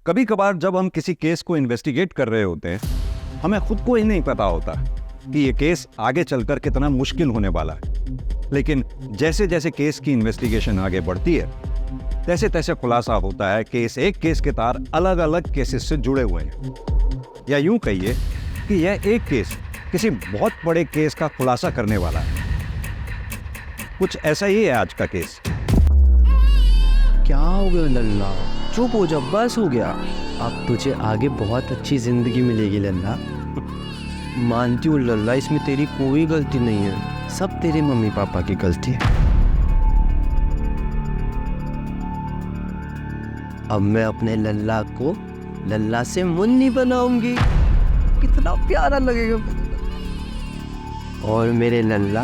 कभी कभार जब हम किसी केस को इन्वेस्टिगेट कर रहे होते हैं, हमें खुद को ही नहीं पता होता कि ये केस आगे चलकर कितना मुश्किल होने वाला है। लेकिन जैसे जैसे केस की इन्वेस्टिगेशन आगे बढ़ती है, तैसे तैसे खुलासा होता है कि इस एक केस के तार अलग अलग केसेस से जुड़े हुए हैं। या यूं कहिए कि यह एक केस किसी बहुत बड़े केस का खुलासा करने वाला है। कुछ ऐसा ही है आज का केस। क्या हो गया लल्ला? चुप हो जा, बस हो गया। अब तुझे आगे बहुत अच्छी जिंदगी मिलेगी लल्ला। मानती हूँ लल्ला, इसमें तेरी कोई गलती नहीं है, सब तेरे मम्मी पापा की गलती है। अब मैं अपने लल्ला को लल्ला से मुन्नी बनाऊंगी, कितना प्यारा लगेगा। और मेरे लल्ला,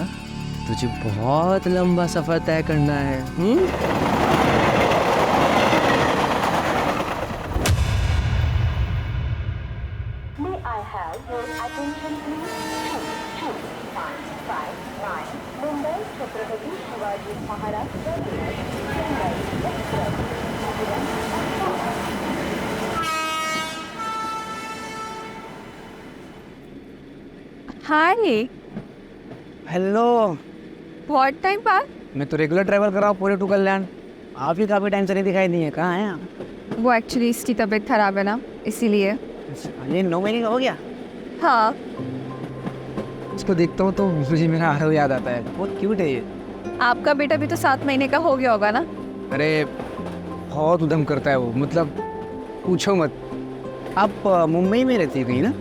तुझे बहुत लंबा सफर तय करना है। May I have your attention please? 22559 Mumbai Chhatrapati Shivaji Maharaj Terminus, Chennai Express, Vigilant hi. Hello. बहुत टाइम बाद। मैं तो रेगुलर ट्रैवल कर रहा हूँ पूरे टू कल्याण। आप भी काफ़ी टाइम से नहीं दिखाई दी है, कहाँ हैं आप? वो एक्चुअली इसकी तबीयत खराब है ना, इसीलिए। ये 9 महीने का हो गया? हाँ। इसको देखता हूँ तो मुझे मेरा आरव याद आता है, बहुत क्यूट है ये। आपका बेटा भी तो 7 महीने का हो गया होगा ना? अरे बहुत उधम करता है वो, मतलब पूछो मत। आप मुंबई में रहती है कहीं ना?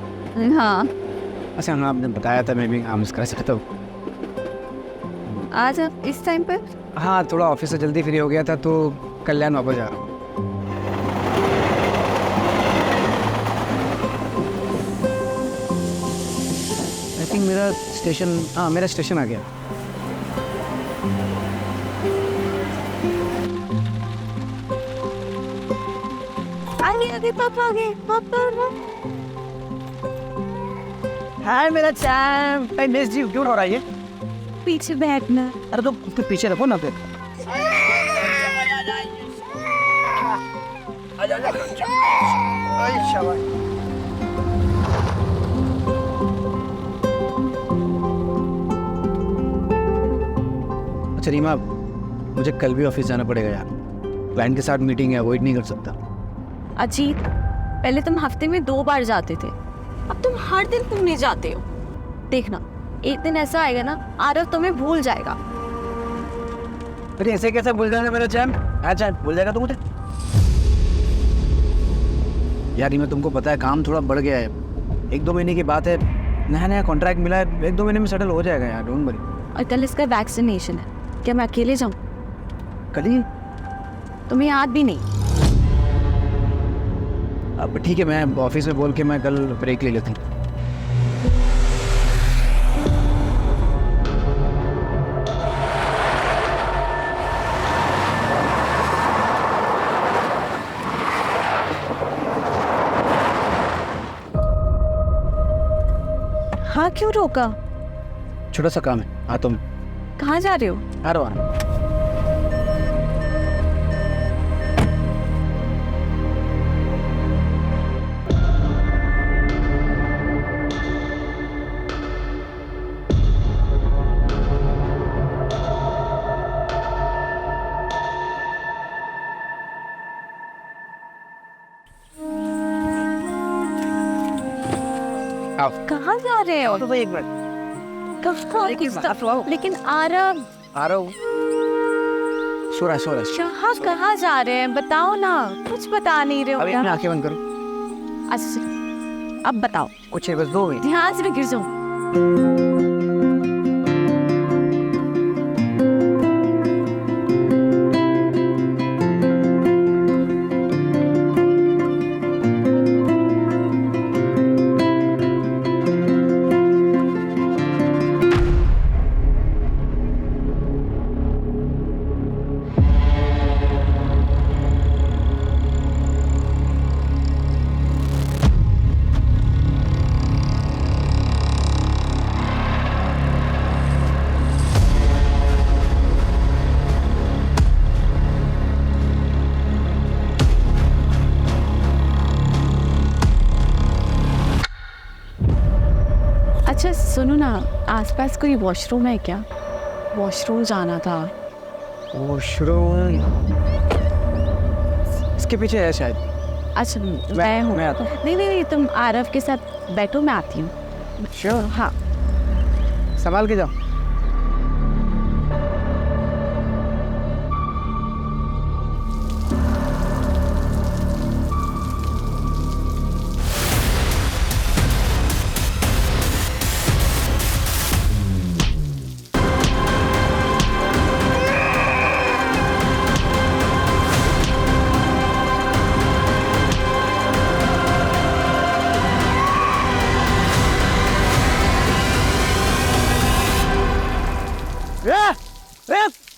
हाँ। अच्छा हाँ, आपने बताया था, मैं भी काम कर सकता हूँ। आज आप इस टाइम पर? हाँ, थोड़ा ऑफिस से जल्दी फ्री हो गया था तो कल्याण वापस जा रहा हूँ। आई थिंक मेरा स्टेशन, हाँ मेरा स्टेशन आ गया। आगे आगे पापा, आगे पापा। हाय मेरा चैम्प, आई मिस यू। क्यों हो रहा है ये? पीछे बैठना। अरे तो उसके पीछे रखो ना फिर। अच्छा रीमा, मुझे कल भी ऑफिस जाना पड़ेगा यार। क्लाइंट के साथ मीटिंग है, अवॉइड नहीं कर सकता। अजीत, पहले तुम हफ्ते में 2 बार जाते थे, अब तुम हर दिन घूमने जाते हो। देखना, एक दिन ऐसा आएगा ना, आरव तुम्हें भूल जाएगा। अरे ऐसे कैसे भूल जाएगा मेरा चैम्प? अच्छा भूल जाएगा तो मुझे? यार रीमा, तुमको पता है काम थोड़ा बढ़ गया है। 1-2 महीने की बात है, नया नया कॉन्ट्रैक्ट मिला है, 1-2 महीने में सेटल हो जाएगा यार, डोंट वरी। और कल इसका वैक्सीनेशन है, क्या मैं अकेले जाऊं? कल ही? तुम्हें याद भी नहीं? अब ठीक है, मैं ऑफिस में बोल के मैं कल ब्रेक ले लेता हूँ। हाँ, क्यों रोका? छोटा सा काम है, आता हूँ। कहाँ जा रहे हो? आ रहा हूँ। कहाँ जा रहे हो? तो एक मिनट। कहाँ? लेकिन आरव। आ रहा हूँ। सो रहा कहाँ कहाँ जा रहे हैं, बताओ ना। कुछ बता नहीं रहे हो अभी क्या? अपनी आंखें बंद करो। अच्छा, अब बताओ। कुछ नहीं, बस 2 मिनट। ध्यान से गिर जाओ। अच्छा सुनो ना, आसपास कोई वॉशरूम है क्या? वॉशरूम जाना था। वॉशरूम इसके पीछे है शायद। अच्छा मैं हूँ। मैं आता हूँ। नहीं नहीं नहीं, तुम आरव के साथ बैठो, मैं आती हूँ। श्योर। हाँ। संभाल के जाओ।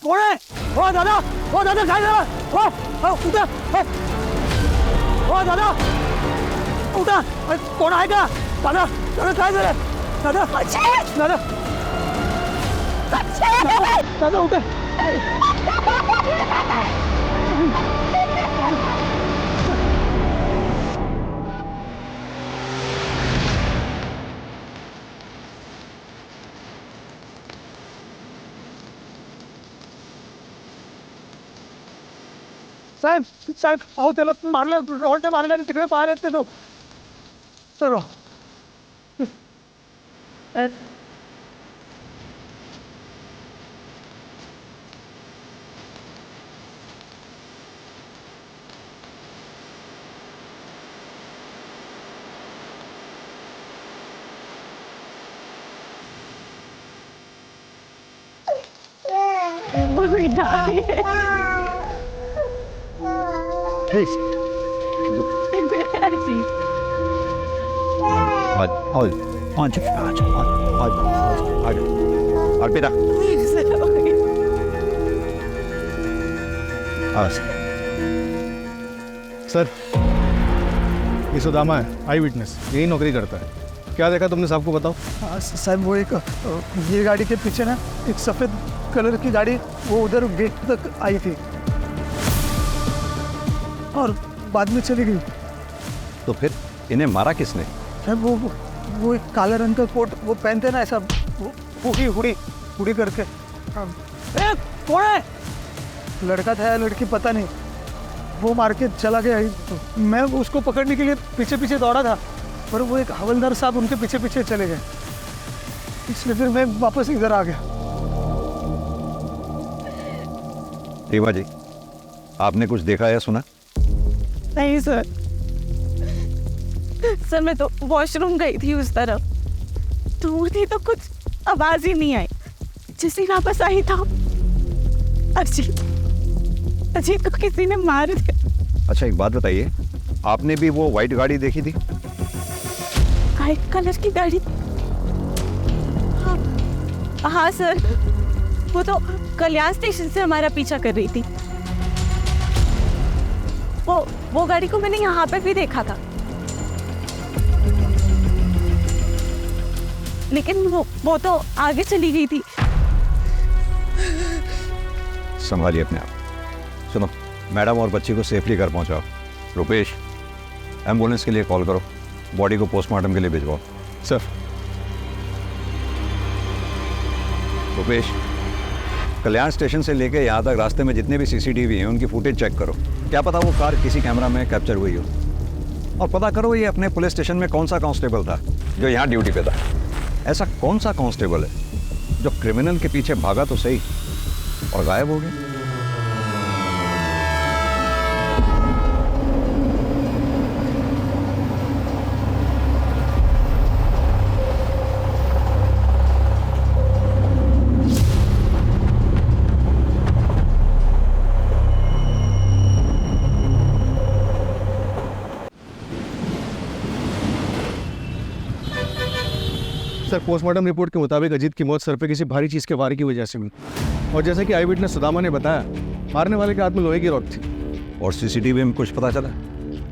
कौन है? ओ दादा काय झालं? ओ उठा, ओ दादा उठा, कोण आहे का? दादा काय झालं? दादा उठा. साहेब अहो त्याला मारलं, रोडने मारलं आणि तिकडे पाहायला येते तो सर. अर्पिता सर, ये सुदामा है, आई विटनेस, यही नौकरी करता है। क्या देखा तुमने, साहब को बताओ। साहब वो एक ये गाड़ी के पीछे ना एक सफ़ेद कलर की गाड़ी वो उधर गेट तक आई थी और बाद में चली गई। तो फिर इन्हें मारा किसने? साहब वो एक काले रंग का कोट वो पहनते ना, ऐसा हुडी करके। कौन है? लड़का था या लड़की पता नहीं, वो मार के चला गया। मैं उसको पकड़ने के लिए पीछे पीछे दौड़ा था, पर वो एक हवलदार साहब उनके पीछे पीछे चले गए, इसलिए फिर मैं वापस इधर आ गया। रीवा जी, आपने कुछ देखा या सुना? नहीं सर, सर मैं तो वॉशरूम गई थी उस तरफ, दूर थी तो कुछ आवाज ही नहीं आई। जैसे ही वापस आई था अजीत को किसी ने मार दिया। अच्छा एक बात बताइए, आपने भी वो व्हाइट गाड़ी देखी थी? व्हाइट कलर की गाड़ी? हाँ सर, वो तो कल्याण स्टेशन से हमारा पीछा कर रही थी। वो गाड़ी को मैंने यहाँ पे भी देखा था, लेकिन वो तो आगे चली गई थी। संभालिए अपने आप। सुनो, मैडम और बच्ची को सेफली घर पहुंचाओ। रुपेश, एम्बुलेंस के लिए कॉल करो, बॉडी को पोस्टमार्टम के लिए भिजवाओ। सर। रुपेश, कल्याण स्टेशन से लेके यहाँ तक रास्ते में जितने भी सीसीटीवी हैं उनकी फुटेज चेक करो, क्या पता वो कार किसी कैमरा में कैप्चर हुई हो। और पता करो ये अपने पुलिस स्टेशन में कौन सा कांस्टेबल था जो यहाँ ड्यूटी पे था। ऐसा कौन सा कांस्टेबल है जो क्रिमिनल के पीछे भागा तो सही और गायब हो गया। सर, पोस्टमार्टम रिपोर्ट के मुताबिक अजीत की मौत सर पे किसी भारी चीज़ के वार की वजह से हुई, और जैसा कि आई विटनेस सुदामा ने बताया, मारने वाले के हाथ में लोहे की रॉड थी। और सीसीटीवी में कुछ पता चला?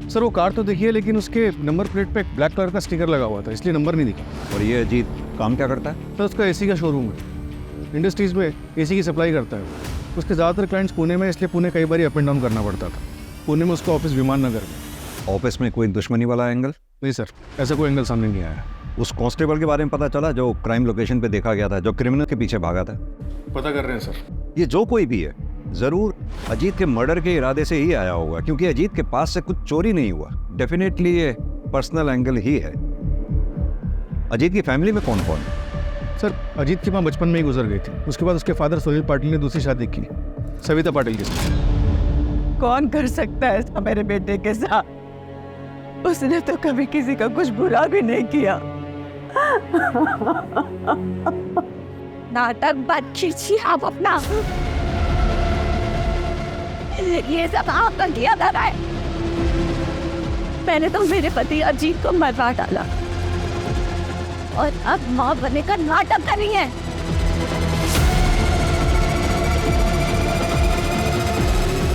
सर वो कार तो दिखी है, लेकिन उसके नंबर प्लेट पे एक ब्लैक कलर का स्टिकर लगा हुआ था, इसलिए नंबर नहीं दिखा। और ये अजीत काम क्या करता है? सर उसका एसी का शोरूम है, इंडस्ट्रीज़ में एसी की सप्लाई करता है। उसके ज़्यादातर क्लाइंट्स पुणे में, इसलिए पुणे कई बार अप एंड डाउन करना पड़ता था। पुणे में उसका ऑफिस विमान नगर में। ऑफिस में कोई दुश्मनी वाला एंगल? नहीं सर, ऐसा कोई एंगल सामने नहीं आया। उस कांस्टेबल के बारे में पता चला जो क्राइम लोकेशन पे देखा गया था, जो क्रिमिनल के पीछे भागा था? पता कर रहे हैं सर। ये जो कोई भी है जरूर अजीत के मर्डर के इरादे से ही आया होगा, क्योंकि अजीत के पास से कुछ चोरी नहीं हुआ। डेफिनेटली ये पर्सनल एंगल ही है। अजीत की फैमिली में कौन कौन है? सर अजीत की माँ बचपन में ही गुजर गई थी। उसके बाद उसके फादर सुनील पाटिल ने दूसरी शादी की, सविता पाटिल के साथ। कौन कर सकता है ऐसा मेरे बेटे के साथ? उसने तो कभी किसी का कुछ बुरा भी नहीं किया। नाटक बंद कीजिए आप अपना। ये सब आपका किया जा रहा है। मैंने तो मेरे पति अजीत को मरवा डाला और अब माँ बनने का नाटक कर रही है।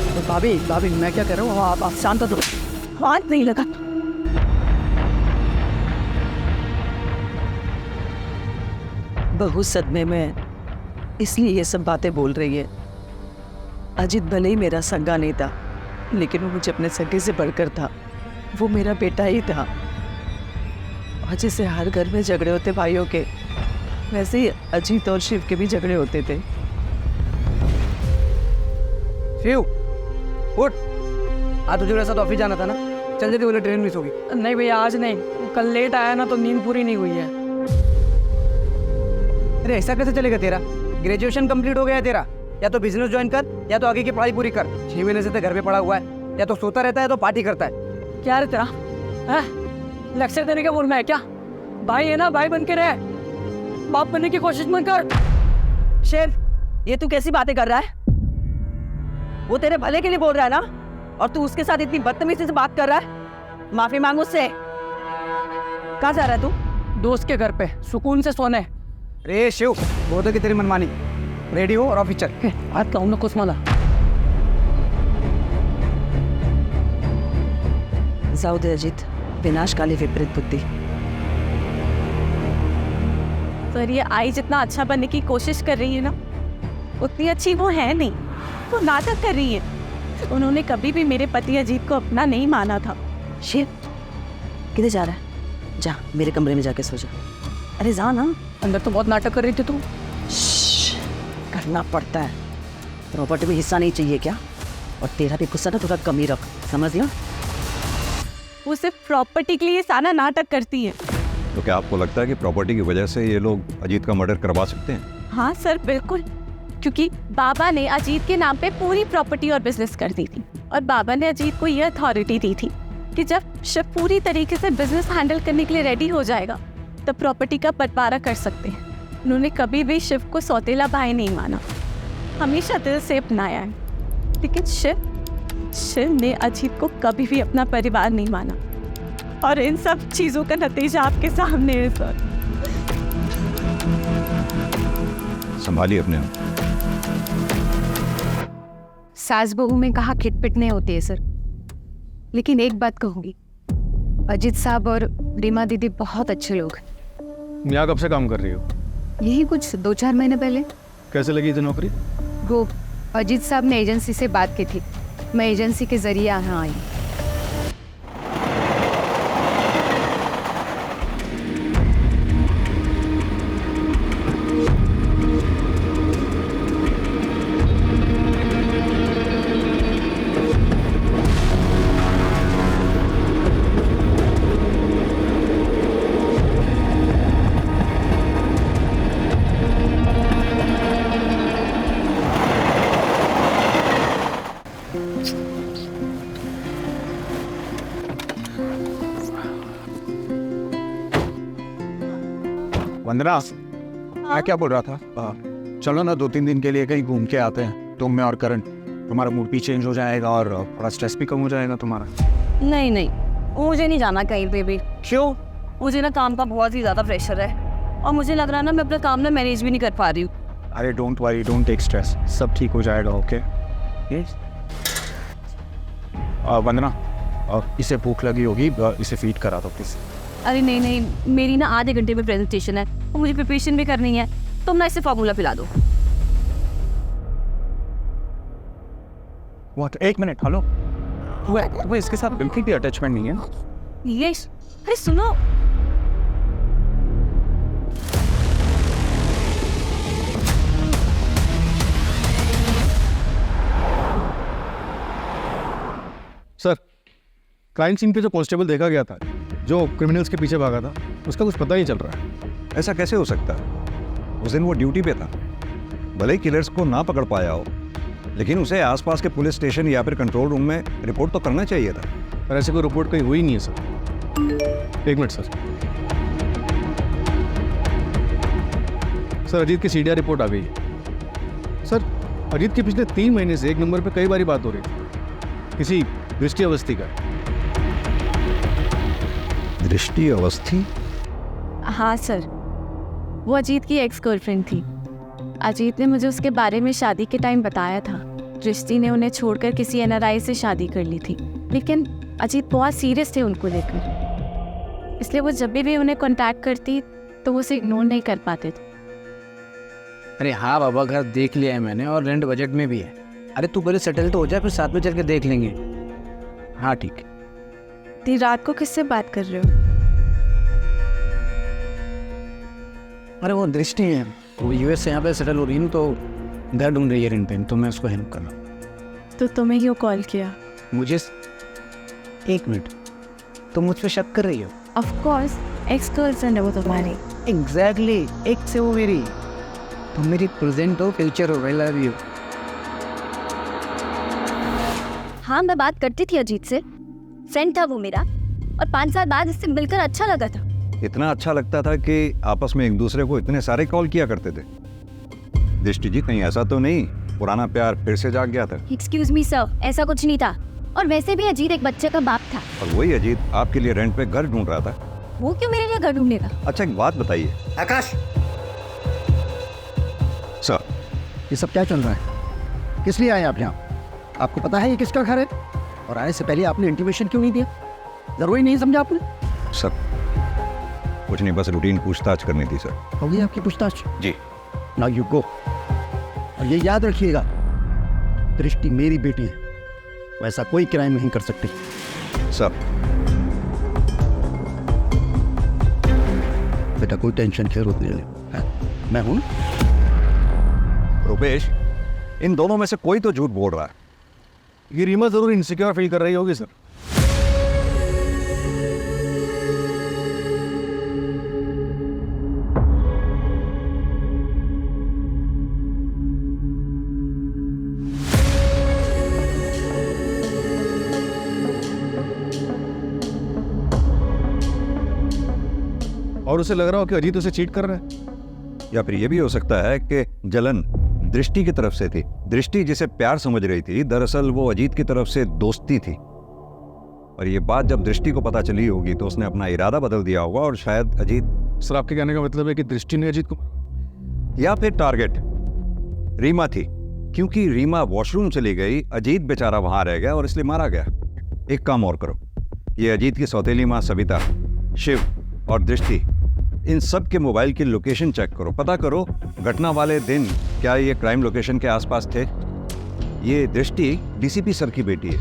तो भाभी मैं क्या कह रहा हूँ, आप शांत हो। हाथ नहीं लगा। बहू सदमे में है, इसलिए ये सब बातें बोल रही है। अजीत भले ही मेरा सगा नहीं था, लेकिन वो मुझे अपने सगे से बढ़कर था। वो मेरा बेटा ही था। और जैसे हर घर में झगड़े होते भाइयों के, वैसे ही अजीत और शिव के भी झगड़े होते थे। शिव उठ, आज तुझे मेरे साथ ऑफिस जाना था ना, चल जल्दी, बोले ट्रेन मिस होगी। नहीं भैया आज नहीं, कल लेट आया ना तो नींद पूरी नहीं हुई है। अरे ऐसा कैसे चलेगा तेरा? ग्रेजुएशन कंप्लीट हो गया है तेरा, या तो बिजनेस ज्वाइन कर या तो आगे की पढ़ाई पूरी कर। 6 महीने से तो घर पे पड़ा हुआ है, या तो सोता रहता है तो पार्टी करता है। क्या रे तेरा लेक्चर देने का मूड में है क्या? भाई है ना, भाई बन के रहे, बाप बनने की कोशिश मत कर। शेर, ये तू कैसी बातें कर रहा है? वो तेरे भले के लिए बोल रहा है ना, और तू उसके साथ इतनी बदतमीजी से बात कर रहा है। माफी मांग उससे। कहाँ जा रहा है तू? दोस्त के घर पे सुकून से सोने। रे शिव, बहुत की तेरी मनमानी। रेडी हो और ऑफिस चल। हाथ लाऊं ना कुछ माला। जाऊ दे अजित, विनाशकाली विपरीत बुद्धि। पर ये आई जितना अच्छा बनने की कोशिश कर रही है ना, उतनी अच्छी वो है नहीं। वो नाटक कर रही है। उन्होंने कभी भी मेरे पति अजीत को अपना नहीं माना था। शिव, किधर जा रहा है? जा मेरे कमरे में जाके सो जा। अरे जा ना। अंदर तो बहुत नाटक कर रही थी तू। श्श्श, करना पड़ता है। प्रॉपर्टी में हिस्सा नहीं चाहिए क्या? और तेरा भी गुस्सा ना थोड़ा कम ही रख, समझ लो। वो सिर्फ प्रॉपर्टी के लिए सारा नाटक करती है। तो क्या आपको लगता है कि प्रॉपर्टी की वजह से ये लोग अजीत का मर्डर करवा सकते हैं? हाँ सर, बिल्कुल। क्योंकि बाबा ने अजीत के नाम पे पूरी प्रॉपर्टी और बिजनेस कर दी थी, और बाबा ने अजीत को ये अथॉरिटी दी थी कि जब शिव पूरी तरीके से बिजनेस हैंडल करने के लिए रेडी हो जाएगा तब प्रॉपर्टी का बंटवारा कर सकते हैं। उन्होंने कभी भी शिव को सौतेला भाई नहीं माना, हमेशा दिल से अपनाया है। लेकिन शिव ने अजीत को कभी भी अपना परिवार नहीं माना, और इन सब चीज़ों का नतीजा आपके सामने है सर। संभालिए अपने आप। सास बहू में कहा खिटपिट नहीं होती है सर, लेकिन एक बात कहूँगी, अजीत साहब और रीमा दीदी बहुत अच्छे लोग हैं। यहाँ कब से काम कर रही हो? यही कुछ 2-4 महीने पहले। कैसे लगी थी नौकरी? वो अजीत साहब ने एजेंसी से बात की थी, मैं एजेंसी के जरिए यहाँ आई। वंदना, मैं क्या बोल रहा था, चलो ना 2-3 दिन के लिए कहीं घूम के आते हैं, तुम मैं और करण। तुम्हारा मूड भी चेंज हो जाएगा और थोड़ा स्ट्रेस भी कम हो जाएगा तुम्हारा। नहीं नहीं, मुझे नहीं जाना कहीं पे भी। क्यों? मुझे ना काम का बहुत ही ज़्यादा प्रेशर है, और मुझे लग रहा है ना मैं अपना काम ना मैनेज भी नहीं कर पा रही हूँ। अरे don't worry, don't take stress, सब ठीक हो जाएगा। ओके वंदना, इसे भूख लगी होगी, इसे फीड करा दो प्लीज। अरे नहीं नहीं, मेरी ना आधे घंटे में प्रेजेंटेशन है और मुझे प्रिपरेशन भी करनी है। तुम ना इसे फार्मूला पिला दो। व्हाट? 1 minute, hello. तुम्हें इसके साथ बिल्कुल भी अटैचमेंट नहीं है? ये अरे सुनो, सर, क्राइम सीन पे जो कांस्टेबल देखा गया था, जो क्रिमिनल्स के पीछे भागा था, उसका कुछ पता नहीं चल रहा है। ऐसा कैसे हो सकता है? उस दिन वो ड्यूटी पे था। भले ही किलर्स को ना पकड़ पाया हो, लेकिन उसे आसपास के पुलिस स्टेशन या फिर कंट्रोल रूम में रिपोर्ट तो करना चाहिए था। पर ऐसे कोई रिपोर्ट कहीं हुई नहीं है सर। एक मिनट सर। सर, अजीत की सीडीआर रिपोर्ट आ गई है। सर, अजीत के पिछले 3 महीने से एक नंबर पे कई बारी बात हो रही थी किसी दृष्टि अवस्थी का। दृष्टि अवस्थी? हाँ सर, वो अजीत की एक्स गर्लफ्रेंड थी। अजीत ने मुझे उसके बारे में शादी के टाइम बताया था। दृष्टि ने उन्हें छोड़कर किसी एनआरआई से शादी कर ली थी, लेकिन अजीत बहुत सीरियस थे उनको लेकर, इसलिए वो जब भी उन्हें कांटेक्ट करती तो वो उसे इग्नोर नहीं कर पाते थे। अरे हाँ बाबा, घर देख लिया है मैंने और रेंट बजट में भी है। अरे तू पहले सेटल तो हो जाए, फिर साथ में चल के देख लेंगे। हाँ ठीक है। इतनी रात को किससे बात कर रहे हो? अरे वो दृष्टि है, वो यूएस से यहाँ पे सेटल हो रही है, तो घर ढूंढ रही है रेंट पे, तो मैं उसको हेल्प कर रहा हूँ। तो तुम्हें क्यों कॉल किया? मुझे 1 मिनट, तुम मुझ पे शक कर रही हो? ऑफ कोर्स, एक्स गर्लफ्रेंड है वो तुम्हारी। एग्जैक्टली, एक से वो मेरी। तुम मेरी प्रेजेंट हो, फ्यूचर हो। I love you. हाँ, मैं बात करती थी अजीत से, फ्रेंड था वो मेरा, और 5 साल बाद इससे मिलकर अच्छा लगा था। इतना अच्छा लगता था कि आपस में एक दूसरे को इतने सारे कॉल किया करते थे। दृष्टि जी, कहीं ऐसा तो नहीं पुराना प्यार फिर से जाग गया था? एक्सक्यूज मी सर, ऐसा कुछ नहीं था। और वैसे भी अजीत एक बच्चे का बाप था। और वही अजीत आपके लिए रेंट पे घर ढूंढ रहा था। वो क्यों मेरे लिए घर ढूंढेगा? अच्छा, एक बात बताइए आकाश, सर, ये सब क्या चल रहा है? किस लिए आए आप यहाँ? आपको पता है ये किसका घर है? और आने से पहले आपने इंटीमेशन क्यों नहीं दिया? जरूरी नहीं समझा आपने? सर, कुछ नहीं, बस रूटीन पूछताछ करनी थी सर। हो गई आपकी पूछताछ? जी। Now you go. और ये याद रखिएगा, दृष्टि मेरी बेटी है, वैसा कोई क्राइम नहीं कर सकती। सर, बेटा कोई टेंशन खेर होती है, मैं हूं। रुपेश, इन दोनों में से कोई तो झूठ बोल रहा है। ये रीमा जरूर इनसिक्योर फील कर रही होगी सर। और उसे लग रहा हो कि अजीत उसे चीट कर रहा है। या फिर यह भी हो सकता है कि जलन दृष्टि की तरफ से थी। दृष्टि जिसे प्यार समझ रही थी, दरअसल वो अजीत की तरफ से दोस्ती थी। और ये बात जब दृष्टि को पता चली होगी तो उसने अपना इरादा बदल दिया होगा और शायद अजीत। सर, आपके कहने का मतलब है कि दृष्टि ने अजीत को, या फिर टारगेट रीमा थी, क्योंकि रीमा वॉशरूम चली गई, अजीत बेचारा वहां रह गया और इसलिए मारा गया। एक काम और करो, ये अजीत की सौतेली माँ सविता, शिव और दृष्टि, इन सब के मोबाइल की लोकेशन चेक करो। पता करो घटना वाले दिन क्या ये क्राइम लोकेशन के आसपास थे। ये दृष्टि डीसीपी सर की बेटी है।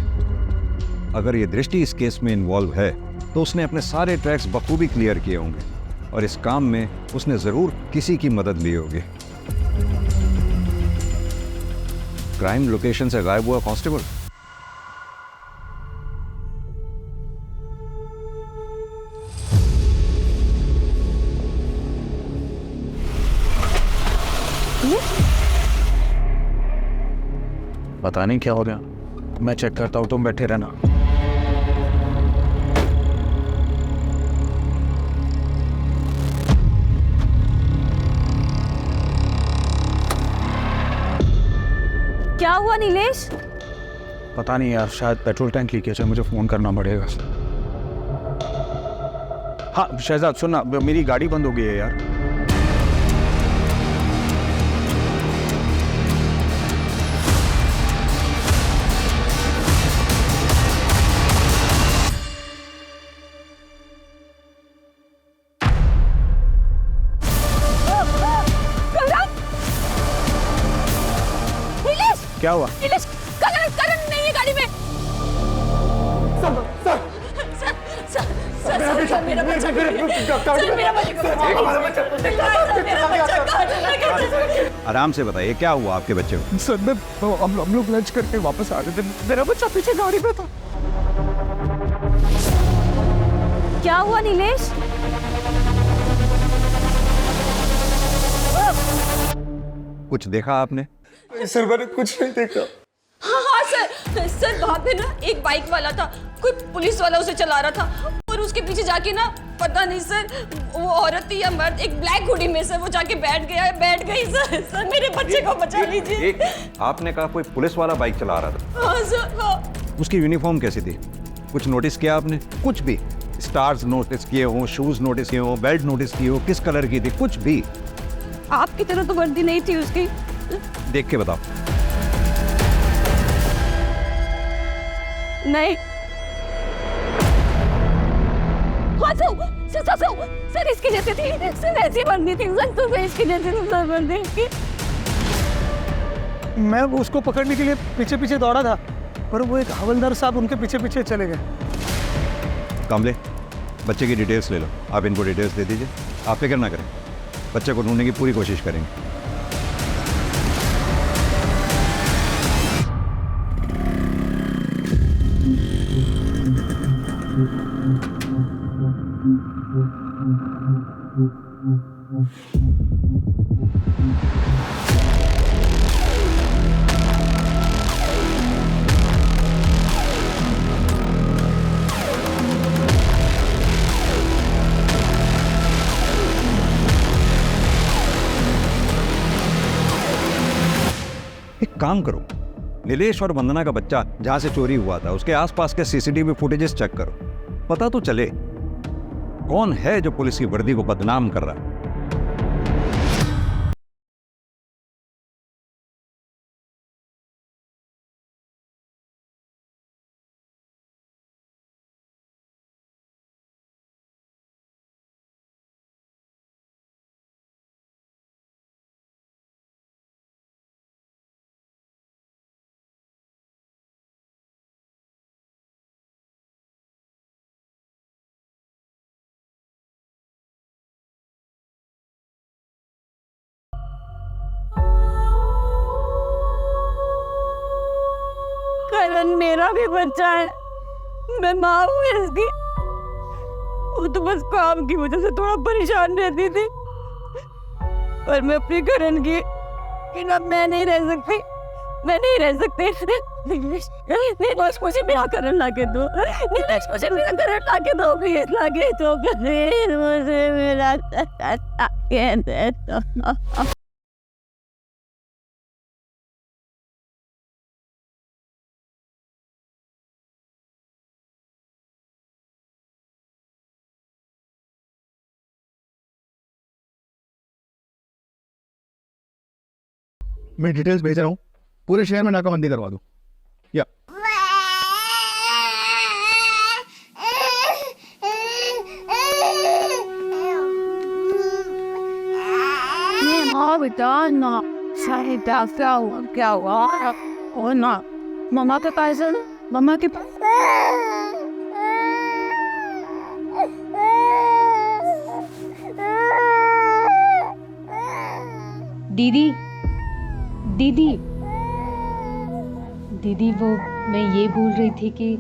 अगर ये दृष्टि इस केस में इन्वॉल्व है तो उसने अपने सारे ट्रैक्स बखूबी क्लियर किए होंगे और इस काम में उसने जरूर किसी की मदद ली होगी। क्राइम लोकेशन से गायब हुआ कांस्टेबल। पता नहीं क्या हो गया, मैं चेक करता हूँ, तुम बैठे रहना। क्या हुआ नीलेश? पता नहीं यार, शायद पेट्रोल टैंक लीकेज है, मुझे फोन करना पड़ेगा। हाँ शहजाद सुनना, मेरी गाड़ी बंद हो गई है यार। क्या हुआ? नीलेश, करण नहीं है गाड़ी में। मेरा बच्चा। आराम से बताइए क्या हुआ आपके बच्चे को? सर, हम लोग लंच करके वापस आ रहे थे, मेरा बच्चा पीछे गाड़ी में था। क्या हुआ नीलेश? कुछ देखा आपने? सर मैंने कुछ नहीं देखा। हाँ सर, सर वहाँ पे ना एक बाइक वाला था, कोई पुलिस वाला उसे चला रहा था और उसके पीछे जाके ना पता नहीं सर वो औरत थी या मर्द, एक ब्लैक हुडी में सर वो जाके बैठ गई सर। सर मेरे बच्चे को बचा लीजिए। एक आपने कहा कोई पुलिस वाला बाइक चला रहा था? हाँ सर, हाँ। उसकी यूनिफॉर्म कैसी थी? कुछ नोटिस किया आपने? कुछ भी स्टार्स नोटिस किए हो, शूज नोटिस किए हो, बेल्ट नोटिस की हो, किस कलर की थी, कुछ भी? आपकी तरह तो वर्दी नहीं थी उसकी। देख के बताओ। नहीं। हाँ सर इसकी जैसी थी, सर ऐसी वर्दी थी सर, तो इसकी जैसी सर वर्दी थी। मैं उसको पकड़ने के लिए पीछे पीछे दौड़ा था, पर वो एक हवलदार साहब उनके पीछे पीछे चले गए। कामले, बच्चे की डिटेल्स ले लो। आप इनको डिटेल्स दे दीजिए। आप फिक्र ना करें, बच्चे को ढूंढने की पूरी कोशिश करेंगे। एक काम करो, नीलेश और वंदना का बच्चा जहां से चोरी हुआ था उसके आसपास के सीसीटीवी फुटेजेस चेक करो, पता तो चले कौन है जो पुलिस की वर्दी को बदनाम कर रहा है। करण मेरा भी बच्चा है, मैं माँ हूँ इसकी। वो तो बस काम की वजह से थोड़ा परेशान रहती थी, पर मैं अपने करण की बिना मैं नहीं रह सकती, मैं नहीं रह सकती। नीलेश मुझे मेरा करण लाके दो, नीलेश मुझे मेरा करण लाके दो, प्लीज लाके दो, प्लीज मुझे मेरा करण लाके दे दो। मैं डिटेल्स भेज रहा हूँ, पूरे शहर में नाकाबंदी करवा दूँ। या हाँ बेटा ना, शायद क्या हुआ और ना मम्मा के पास है, मम्मा के पास। दीदी दीदी दीदी, वो मैं ये बोल रही थी कि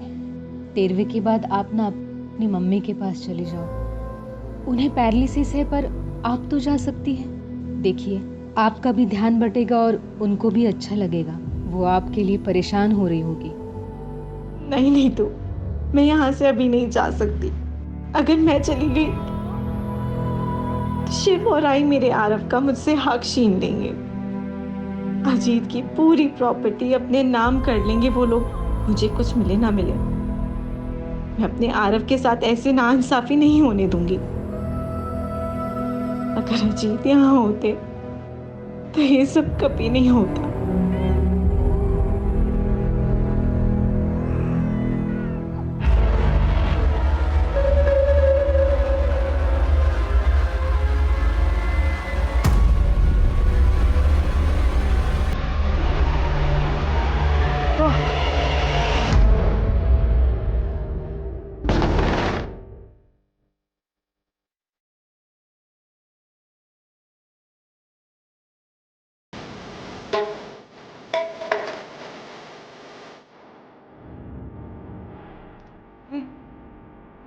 13वीं के बाद आप ना अपनी मम्मी के पास चली जाओ। उन्हें पैरालिसिस है पर आप तो जा सकती हैं। देखिए आपका भी ध्यान बटेगा और उनको भी अच्छा लगेगा। वो आपके लिए परेशान हो रही होगी। नहीं तो मैं यहाँ से अभी नहीं जा सकती। अगर मैं चली गई तो शिव और आई मेरे आरव का मुझसे हक छीन लेंगे। अजीत की पूरी प्रॉपर्टी अपने नाम कर लेंगे वो लोग, मुझे कुछ मिले ना मिले। मैं अपने आरव के साथ ऐसे नाइंसाफी नहीं होने दूंगी। अगर अजीत यहाँ होते तो ये सब कभी नहीं होता।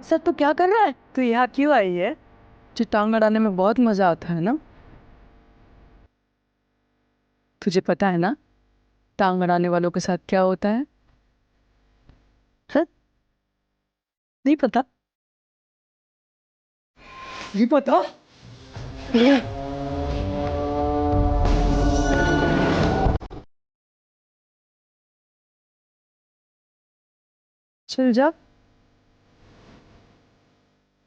सर तू क्या कर रहा है? तू यहाँ क्यों आई है? तुझे टांग अड़ाने में बहुत मजा आता है ना? तुझे पता है ना टांग अड़ाने वालों के साथ क्या होता है? नहीं पता? नहीं पता? चल जा,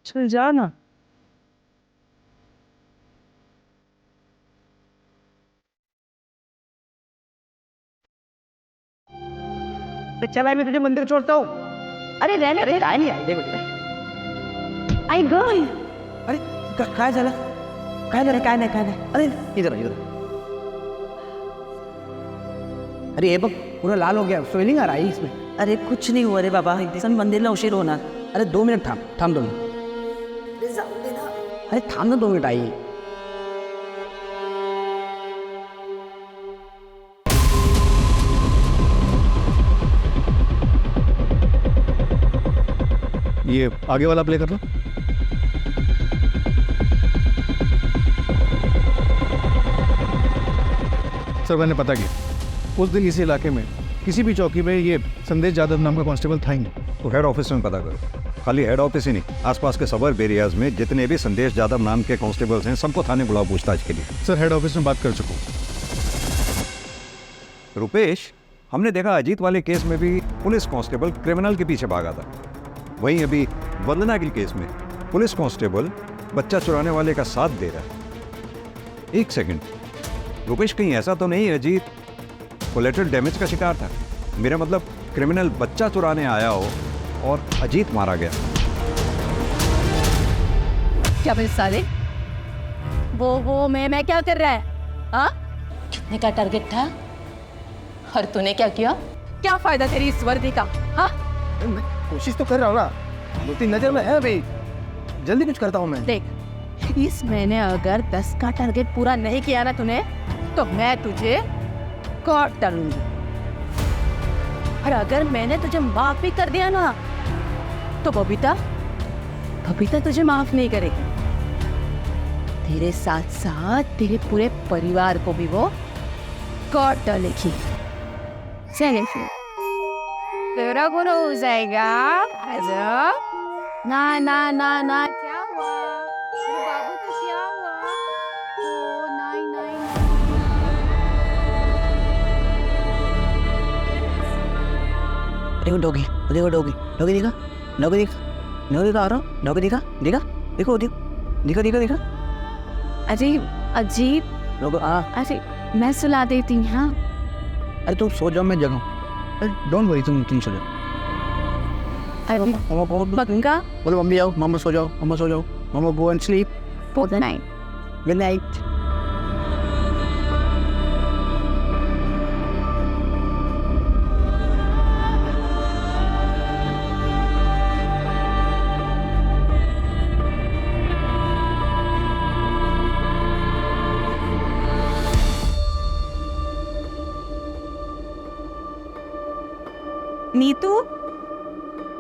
चल जा ना। चला मैं तुझे मंदिर छोड़ता हूँ। अरे रहने दे, नहीं आई देखो आई गई। अरे काय झालं? काय नाही अरे इधर अरे ये बघ पूरा लाल हो गया, स्वेलिंग आ रहा है इसमें। अरे कुछ नहीं हुआ रे बाबा, सन मंदिरला उशीर होणार। अरे 2 मिनट थांब 2 मिनट। अरे थांब ना 2 मिनट आई। ये आगे वाला प्ले कर लो। सर मैंने पता किया, उस दिन इसी इलाके में किसी भी चौकी में ये संदेश यादव नाम का कांस्टेबल था ही नहीं। तो हेड ऑफिस में पता करो, खाली हेड ऑफिस ही नहीं, आसपास के सबर्ब एरियाज में जितने भी संदेश यादव नाम के कांस्टेबल्स हैं सबको थाने बुलाओ पूछताछ के लिए। सर हेड ऑफिस में बात कर चुका हूँ। रुपेश, हमने देखा अजीत वाले केस में भी पुलिस कांस्टेबल क्रिमिनल के पीछे भागा था, वहीं अभी वंदना के केस में पुलिस कांस्टेबल बच्चा चुराने वाले का साथ दे रहा है। एक सेकंड रुपेश, कहीं ऐसा तो नहीं अजीत कोलेटरल डैमेज का शिकार था? मेरा मतलब क्रिमिनल बच्चा चुराने आया हो और अजीत मारा गया। क्या बे साले, वो मैं क्या कर रहा है? हाँ, कितने का टारगेट था और तूने क्या किया? क्या फायदा तेरी इस वर्दी का? हाँ, मैं कोशिश तो कर रहा हूँ ना, 2-3 नजर में है अभी, जल्दी कुछ करता हूँ मैं। देख, इस महीने अगर 10 का टारगेट पूरा नहीं किया ना तूने, तो मैं तुझे काट डालूंगी। और अगर मैंने तुझे माफ भी कर दिया ना, तो बबीता तुझे माफ नहीं करेगी। तेरे साथ साथ तेरे पूरे परिवार को भी वो काट डालेगी। चले फिर तेरा गुरु हो जाएगा। ना क्या हुआ? मेरे बाबू को क्या हुआ? ओ नहीं। देखो डॉगी दिखा आ रहा हूँ, डॉगी दिखा अजीब अरे मैं सुला देती हूँ। हाँ, अरे तुम सो जाओ, मैं जगाऊं। अरे डोंट वरी, तुम सो जाओ। अरे बंगा बोलो मम्मी आओ, मामा सो जाओ, मामा go and sleep. Good night. Good night. Neetu,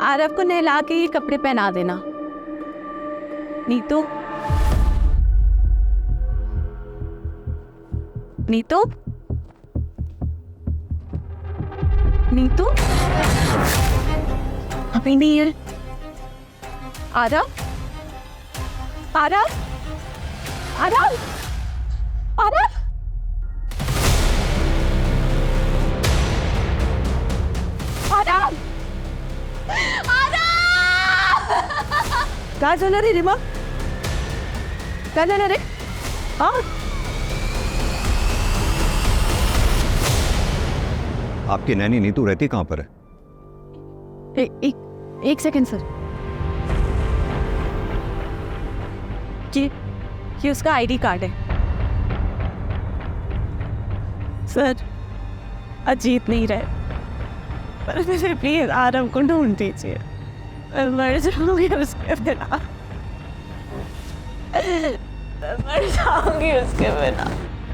Aarav को नहला के ये कपड़े पहना देना। नीतू अभी नहीं है। आरव काय झालं रे रिमा? काय झालं रे? हाँ आपकी नैनी नीतू रहती कहाँ पर है? एक सेकंड सर, ये उसका आईडी कार्ड है। सर अजीत नहीं रहे, पर मुझे प्लीज आरव को ढूंढ दीजिए, मर जाऊंगी उसके बिना,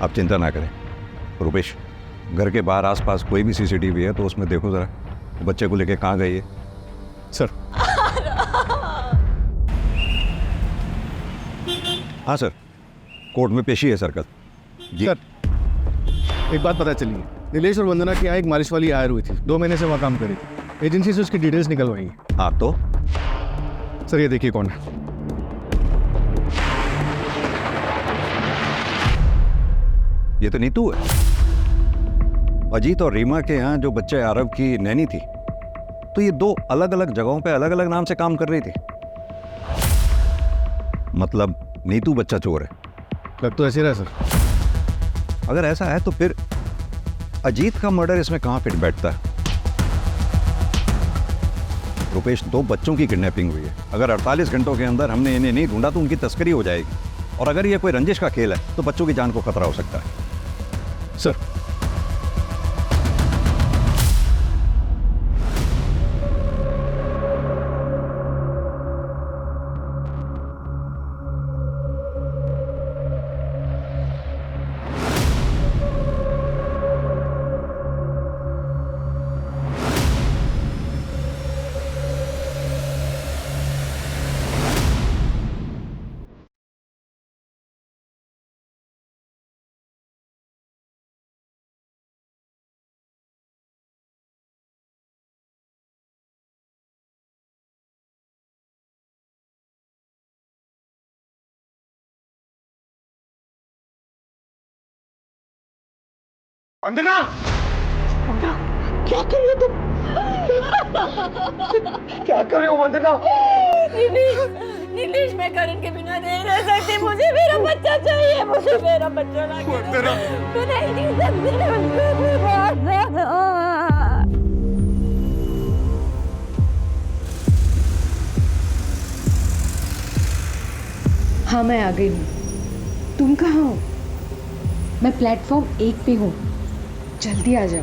आप चिंता ना करें रुपेश, घर के बाहर आसपास कोई भी सीसीटीवी है तो उसमें देखो जरा बच्चे को लेके कहाँ गई है। सर हाँ सर, कोर्ट में पेशी है सर कल। जी सर, एक बात पता चली, नीलेश और वंदना के यहाँ एक मालिश वाली हायर हुई थी, 2 महीने से वहाँ काम करी थी। एजेंसी से उसकी डिटेल्स निकलवाई। हाँ तो सर ये देखिए कौन है। ये तो नीतू है। अजीत और रीमा के यहाँ जो बच्चे आरव की नैनी थी, तो ये 2 अलग अलग जगहों पे अलग अलग नाम से काम कर रही थी। मतलब नीतू बच्चा चोर है। लग तो ऐसे रहा सर। अगर ऐसा है तो फिर अजीत का मर्डर इसमें कहाँ फिट बैठता है? रुपेश, 2 बच्चों की किडनैपिंग हुई है। अगर 48 घंटों के अंदर हमने इन्हें नहीं ढूंढा तो उनकी तस्करी हो जाएगी, और अगर ये कोई रंजिश का खेल है तो बच्चों की जान को खतरा हो सकता है। सर वंदना, क्या कर रही हो तुम? क्या कर रही हो वंदना? नीलेश, मैं करण के बिना नहीं रह सकती। मुझे मेरा बच्चा चाहिए, मुझे मेरा बच्चा ना मैं नहीं जी सकती। हाँ, मैं आ गई हूँ। तुम कहाँ हो? मैं प्लेटफॉर्म 1 पे हूँ, जल्दी आ जाओ।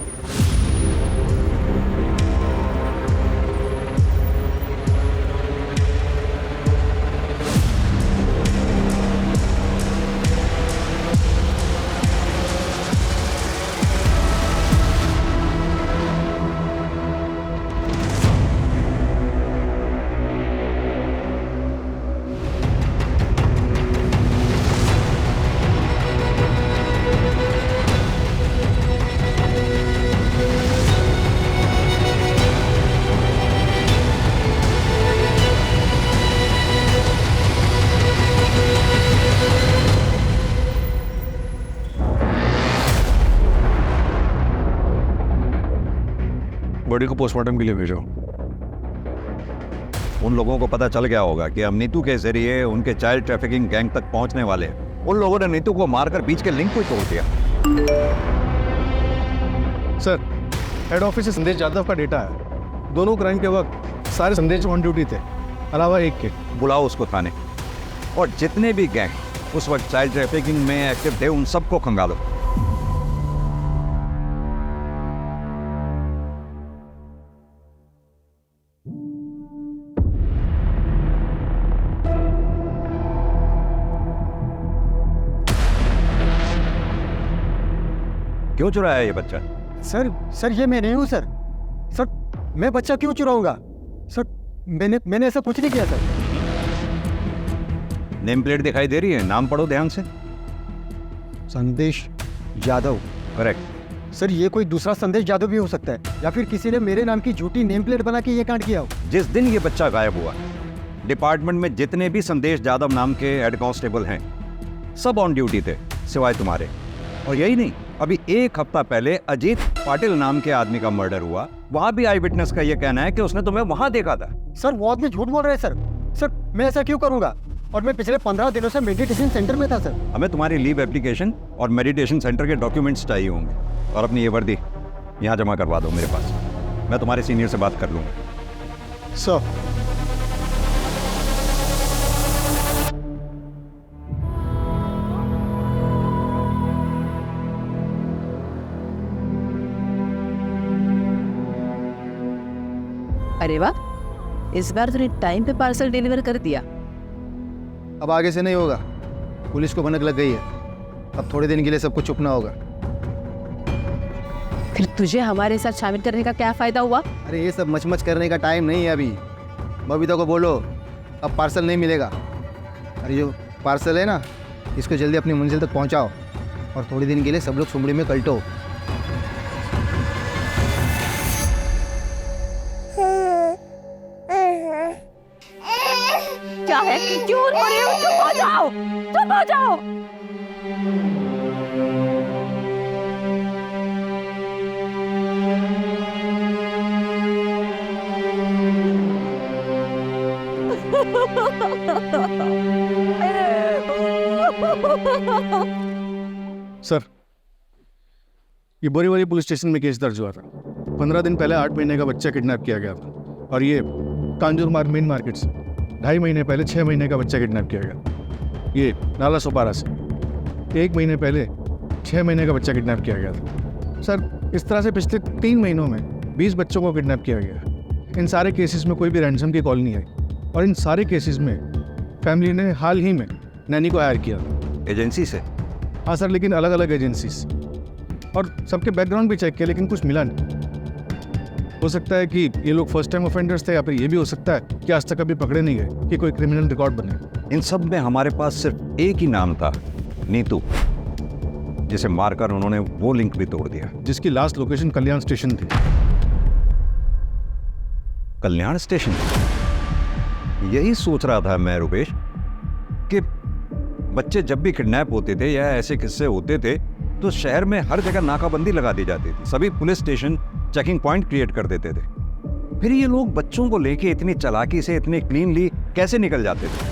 बॉडी को पोस्टमार्टम के लिए भेजो। उन लोगों को पता चल गया होगा कि हम नीतू के जरिए उनके चाइल्ड ट्रैफिकिंग गैंग तक पहुंचने वाले हैं। उन लोगों ने नीतू को मारकर बीच के लिंक को ही तोड़ दिया। सर, हेड ऑफिस से संदेश यादव का डेटा है। दोनों क्राइम के वक्त सारे संदेश ऑन ड्यूटी थे, अलावा एक के। बुलाओ उसको थाने, और जितने भी गैंग उस वक्त चाइल्ड ट्रैफिकिंग में एक्टिव थे उन सबको खंगालो। क्यों चुराया ये बच्चा? सर ये मैं नहीं हूँ सर। सर, मैं बच्चा क्यों चुराऊंगा? सर, मैंने ऐसा कुछ नहीं किया सर। नेम प्लेट दिखाई दे रही है, नाम पढ़ो ध्यान से। संदेश यादव। करेक्ट। सर, ये कोई दूसरा संदेश यादव भी हो सकता है, या फिर किसी ने मेरे नाम की झूठी नेम प्लेट बना के ये कांड किया हो। जिस दिन ये बच्चा गायब हुआ, डिपार्टमेंट में जितने भी संदेश यादव नाम के हेड कांस्टेबल हैं, सब ऑन ड्यूटी थे सिवाय तुम्हारे। और यही नहीं, अभी 1 हफ्ता पहले अजीत पाटिल नाम के आदमी का मर्डर हुआ, वहां भी आई विटनेस का यह कहना है कि उसने तुम्हें वहां देखा था। सर, वो आदमी झूठ बोल रहे हैं सर। सर, मैं ऐसा क्यों करूंगा? और मैं पिछले 15 दिनों से मेडिटेशन सेंटर में था सर। हमें तुम्हारी लीव एप्लीकेशन और मेडिटेशन सेंटर के डॉक्यूमेंट्स चाहिए होंगे, और अपनी ये वर्दी यहाँ जमा करवा दो मेरे पास। मैं तुम्हारे सीनियर से बात कर लूँगा। सर, अरे वाह, इस बार तूने टाइम पे पार्सल डिलीवर कर दिया। अब आगे से नहीं होगा, पुलिस को भनक लग गई है। अब थोड़े दिन के लिए सबको चुपना होगा। फिर तुझे हमारे साथ शामिल करने का क्या फायदा हुआ? अरे ये सब मचमच करने का टाइम नहीं है अभी। बबीता को बोलो अब पार्सल नहीं मिलेगा। अरे जो पार्सल है ना, इसको जल्दी अपनी मंजिल तक पहुंचाओ और थोड़ी दिन के लिए सब लोग सुमड़ी में कल्टो। क्या है, क्यों रो रहे हो? चुप हो जाओ, चुप हो जाओ। सर, ये बोरीवली पुलिस स्टेशन में केस दर्ज हुआ था। 15 दिन पहले 8 महीने का बच्चा किडनैप किया गया था और ये कांजूर मार्ग मेन मार्केट से 2.5 महीने पहले 6 महीने का बच्चा किडनैप किया गया। ये नाला सोपारा से 1 महीने पहले 6 महीने का बच्चा किडनैप किया गया था। सर, इस तरह से पिछले 3 महीनों में 20 बच्चों को किडनैप किया गया। इन सारे केसेस में कोई भी रैंसम की कॉल नहीं आई और इन सारे केसेस में फैमिली ने हाल ही में नैनी को हायर किया। एजेंसी से? हाँ सर, लेकिन अलग अलग एजेंसी से, और सबके बैकग्राउंड भी चेक किया लेकिन कुछ मिला नहीं। हो सकता है कि ये लोग फर्स्ट टाइम ऑफेंडर्स थे या फिर ये भी हो सकता है कि आज तक कभी पकड़े नहीं गए कि कोई क्रिमिनल रिकॉर्ड बने। इन सब में हमारे पास सिर्फ एक ही नाम था, नीतू, जिसे मारकर उन्होंने वो लिंक भी तोड़ दिया, जिसकी लास्ट लोकेशन कल्याण स्टेशन थी। कल्याण स्टेशन? यही सोच रहा था मैं रुपेश कि बच्चे जब भी किडनैप होते थे या ऐसे किस्से होते थे तो शहर में हर जगह नाकाबंदी लगा दी जाती थी, सभी police station checking point create कर देते थे। फिर ये लोग बच्चों को लेके इतनी चालाकी से इतने क्लीनली कैसे निकल जाते थे?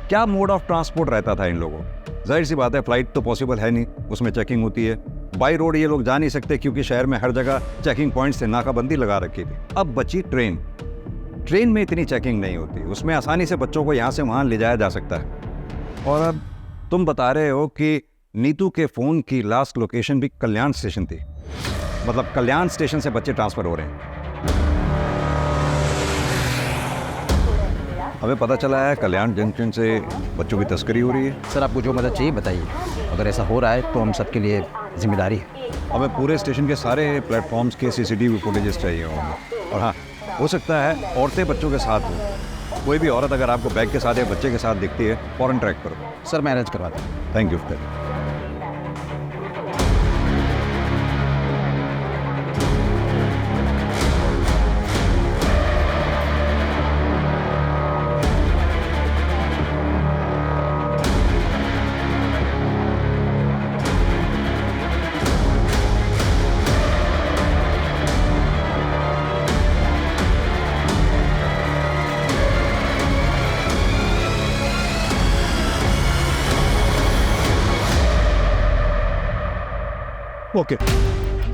क्या मोड ऑफ ट्रांसपोर्ट रहता था इन लोगों? जाहिर सी बात है, फ्लाइट तो पॉसिबल है नहीं, उसमें चेकिंग होती है। बाई रोड ये लोग जा नहीं सकते क्योंकि शहर में हर जगह चेकिंग पॉइंट से नाकाबंदी लगा रखी थी। अब बची ट्रेन। ट्रेन में इतनी चेकिंग नहीं होती, उसमें आसानी से बच्चों को यहाँ से वहाँ ले जाया जा सकता है। और अब तुम बता रहे हो कि नीतू के फ़ोन की लास्ट लोकेशन भी कल्याण स्टेशन थी, मतलब कल्याण स्टेशन से बच्चे ट्रांसफ़र हो रहे हैं। हमें पता चला है कल्याण जंक्शन से बच्चों की तस्करी हो रही है। सर, आपको जो मदद चाहिए बताइए, अगर ऐसा हो रहा है तो हम सबके लिए जिम्मेदारी है। हमें पूरे स्टेशन के सारे प्लेटफॉर्म्स के CCTV फुटेजेस चाहिए होंगे। और हाँ, हो सकता है औरतें बच्चों के साथ हो। कोई भी औरत अगर आपको बैग के साथ या बच्चे के साथ दिखती है, फ़ौरन ट्रैक करो। सर, मैं अरेंज करवाता हूँ। Thank you. Okay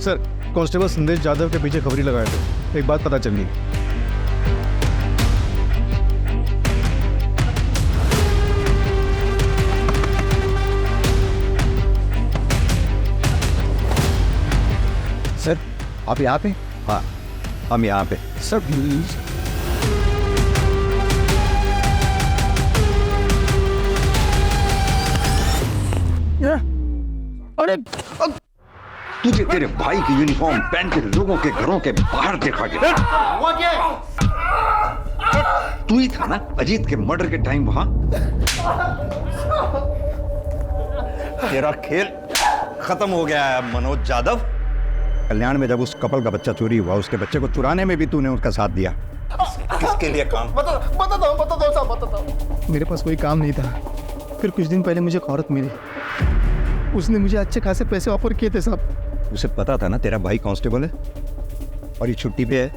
sir, constable संदेश जाधव के पीछे खबरी लगाए थे। एक बात पता चल गई। सर, आप यहाँ पे? हाँ, हम यहाँ पे। Sir please. अरे तुझे तेरे भाई की यूनिफॉर्म पहन के लोगों के घरों के बाहर देखा गया। तू ही था ना अजीत के मर्डर के टाइम वहां? तेरा खेल खत्म हो गया है मनोज यादव। कल्याण में जब उस कपल का बच्चा चोरी हुआ, उसके बच्चे को चुराने में भी तूने उसका साथ दिया। किसके लिए काम? बताता हूँ। मेरे पास कोई काम नहीं था। फिर कुछ दिन पहले मुझे एक औरत मिली, उसने मुझे अच्छे खासे पैसे ऑफर किए थे साहब। उसे पता था ना तेरा भाई कांस्टेबल है और ये छुट्टी पे है,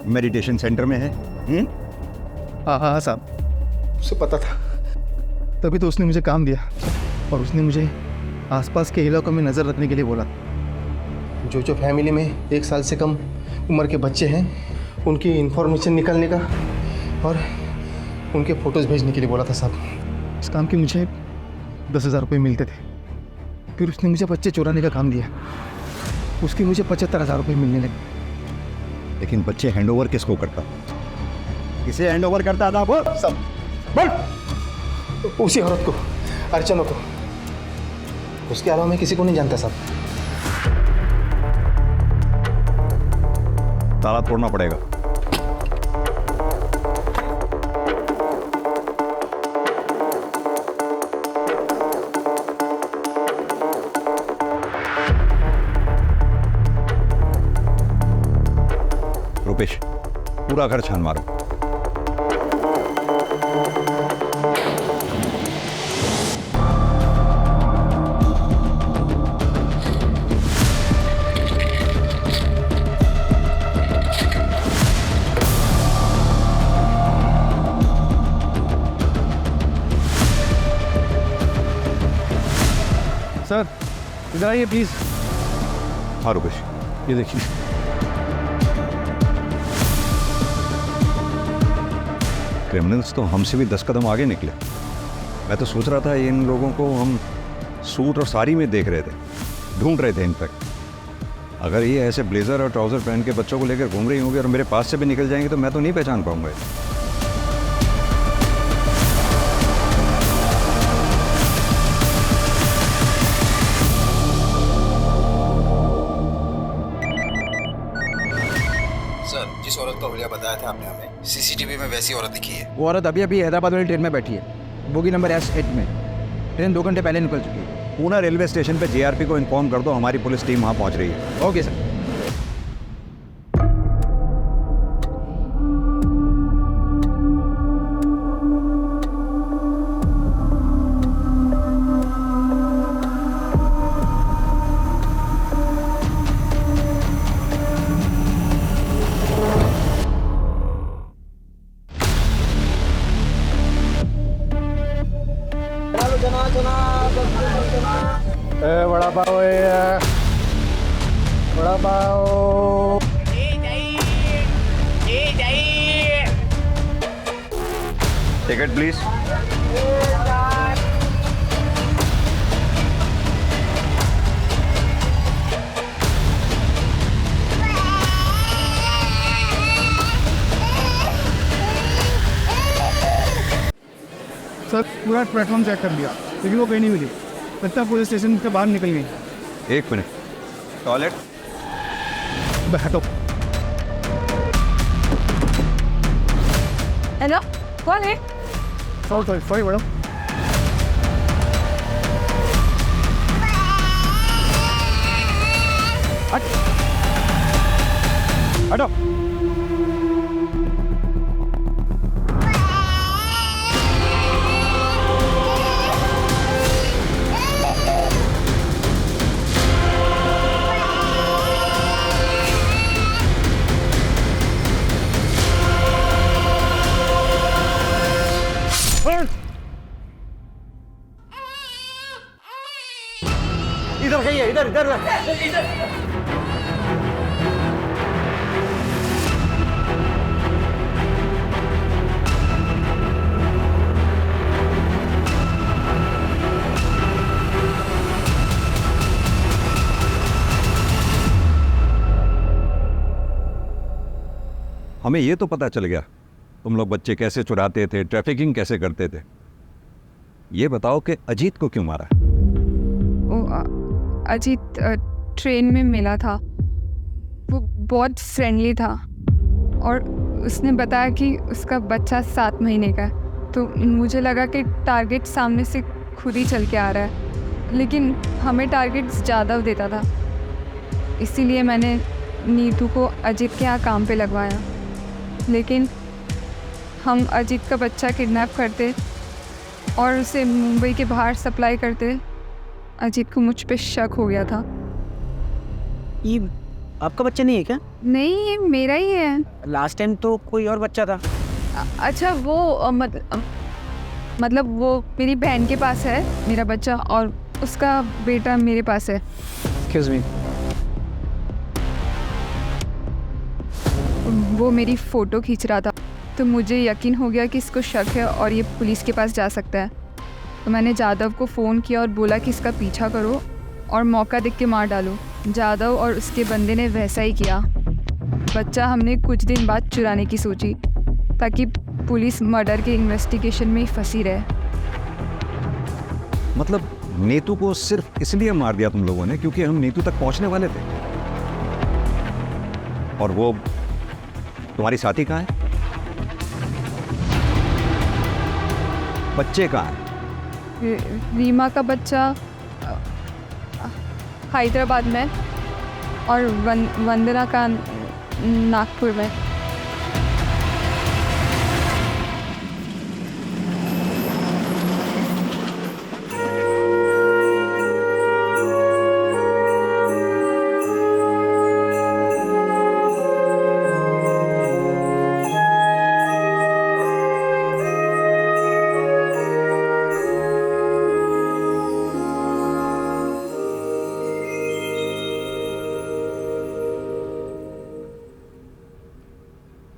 मेडिटेशन सेंटर में है। हाँ साहब, उसे पता था, तभी तो उसने मुझे काम दिया और उसने मुझे आसपास के इलाकों में नज़र रखने के लिए बोला। जो फैमिली में 1 साल से कम उम्र के बच्चे हैं, उनकी इंफॉर्मेशन निकालने का और उनके फ़ोटोज़ भेजने के लिए बोला था साहब। इस काम के मुझे 10,000 रुपये मिलते थे। फिर उसने मुझे बच्चे चुराने का काम दिया, उसके मुझे 75,000 रुपये मिलने लगे। लेकिन बच्चे हैंडओवर किसको करता? किसे हैंडओवर करता था वो? सब बोल, उसी औरत को, अर्चना को। उसके अलावा मैं किसी को नहीं जानता साहब। ताला तोड़ना पड़ेगा। रुपेश, पूरा घर छान मारो। सर इधर आइए प्लीज़। हाँ रुपेश, ये देखिए। क्रिमिनल्स तो हमसे भी 10 कदम आगे निकले। मैं तो सोच रहा था इन लोगों को हम सूट और साड़ी में देख रहे थे, ढूंढ रहे थे इनफैक्ट। अगर ये ऐसे ब्लेजर और ट्राउजर पहन के बच्चों को लेकर घूम रही होंगी और मेरे पास से भी निकल जाएंगे तो मैं तो नहीं पहचान पाऊंगा। सर, जिस औरत का हुलिया बताया था आपने हमें, सीसीटीवी में वैसी औरत दिखी है। वो औरत अभी अभी हैदराबाद वाली ट्रेन में बैठी है, बोगी नंबर S8 में। ट्रेन 2 घंटे पहले निकल चुकी है। पूना रेलवे स्टेशन पे जीआरपी को इन्फॉर्म कर दो, हमारी पुलिस टीम वहाँ पहुँच रही है। Okay sir. वड़ा पाव है, vada pav. Ticket please. Sir पूरा प्लेटफॉर्म चेक कर लिया लेकिन वो कहीं नहीं मिली। लगता है पुलिस स्टेशन से बाहर निकल गई। 1 मिनट, टॉयलेट। बैठो। हेलो, कौन है? Sorry madam. हटो। इधर खाइए, इधर इधर हमें ये तो पता चल गया तुम लोग बच्चे कैसे चुराते थे, ट्रैफिकिंग कैसे करते थे। ये बताओ कि अजीत को क्यों मारा? अजीत ट्रेन में मिला था, वो बहुत फ्रेंडली था और उसने बताया कि उसका बच्चा 7 महीने का है। तो मुझे लगा कि टारगेट सामने से खुद ही चल के आ रहा है, लेकिन हमें टारगेट ज़्यादा देता था। इसीलिए मैंने नीतू को अजीत के यहाँ काम पे लगवाया। लेकिन हम अजीत का बच्चा किडनैप करते और उसे मुंबई के बाहर सप्लाई करते। अजीत को मुझ पे शक हो गया था। ये आपका बच्चा नहीं है क्या? नहीं, ये मेरा ही है। लास्ट टाइम तो कोई और बच्चा था। अच्छा, वो मतलब वो मेरी बहन के पास है मेरा बच्चा और उसका बेटा मेरे पास है। Excuse me. वो मेरी फ़ोटो खींच रहा था तो मुझे यकीन हो गया कि इसको शक है और ये पुलिस के पास जा सकता है। तो मैंने जादव को फ़ोन किया और बोला कि इसका पीछा करो और मौका देख के मार डालो। जादव और उसके बंदे ने वैसा ही किया। बच्चा हमने कुछ दिन बाद चुराने की सोची ताकि पुलिस मर्डर के इन्वेस्टिगेशन में ही फंसी रहे। मतलब नीतू को सिर्फ इसलिए मार दिया तुम लोगों ने क्योंकि हम नीतू तक पहुंचने वाले थे? और वो तुम्हारी साथी कहाँ है? बच्चे कहाँ हैं? रीमा का बच्चा हैदराबाद में और वंदना का नागपुर में।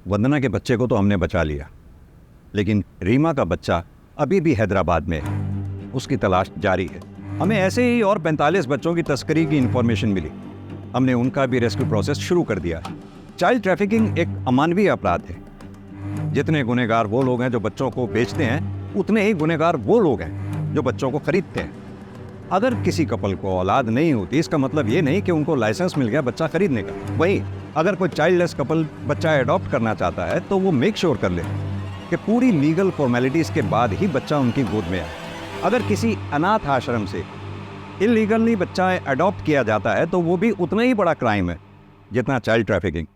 वंदना के बच्चे को तो हमने बचा लिया, लेकिन रीमा का बच्चा अभी भी हैदराबाद में है। उसकी तलाश जारी है। हमें ऐसे ही और 45 बच्चों की तस्करी की इंफॉर्मेशन मिली। हमने उनका भी रेस्क्यू प्रोसेस शुरू कर दिया है। चाइल्ड ट्रैफिकिंग एक अमानवीय अपराध है। जितने गुनहगार वो लोग हैं जो बच्चों को बेचते हैं, उतने ही गुनहगार वो लोग हैं जो बच्चों को खरीदते हैं। अगर किसी कपल को औलाद नहीं होती, इसका मतलब ये नहीं कि उनको लाइसेंस मिल गया बच्चा खरीदने का। वहीं अगर कोई चाइल्डलेस कपल बच्चा अडॉप्ट करना चाहता है तो वो मेक श्योर कर ले कि पूरी लीगल फॉर्मेलिटीज़ के बाद ही बच्चा उनकी गोद में आए। अगर किसी अनाथ आश्रम से इलीगली बच्चा अडॉप्ट किया जाता है तो वो भी उतना ही बड़ा क्राइम है जितना चाइल्ड ट्रैफिकिंग।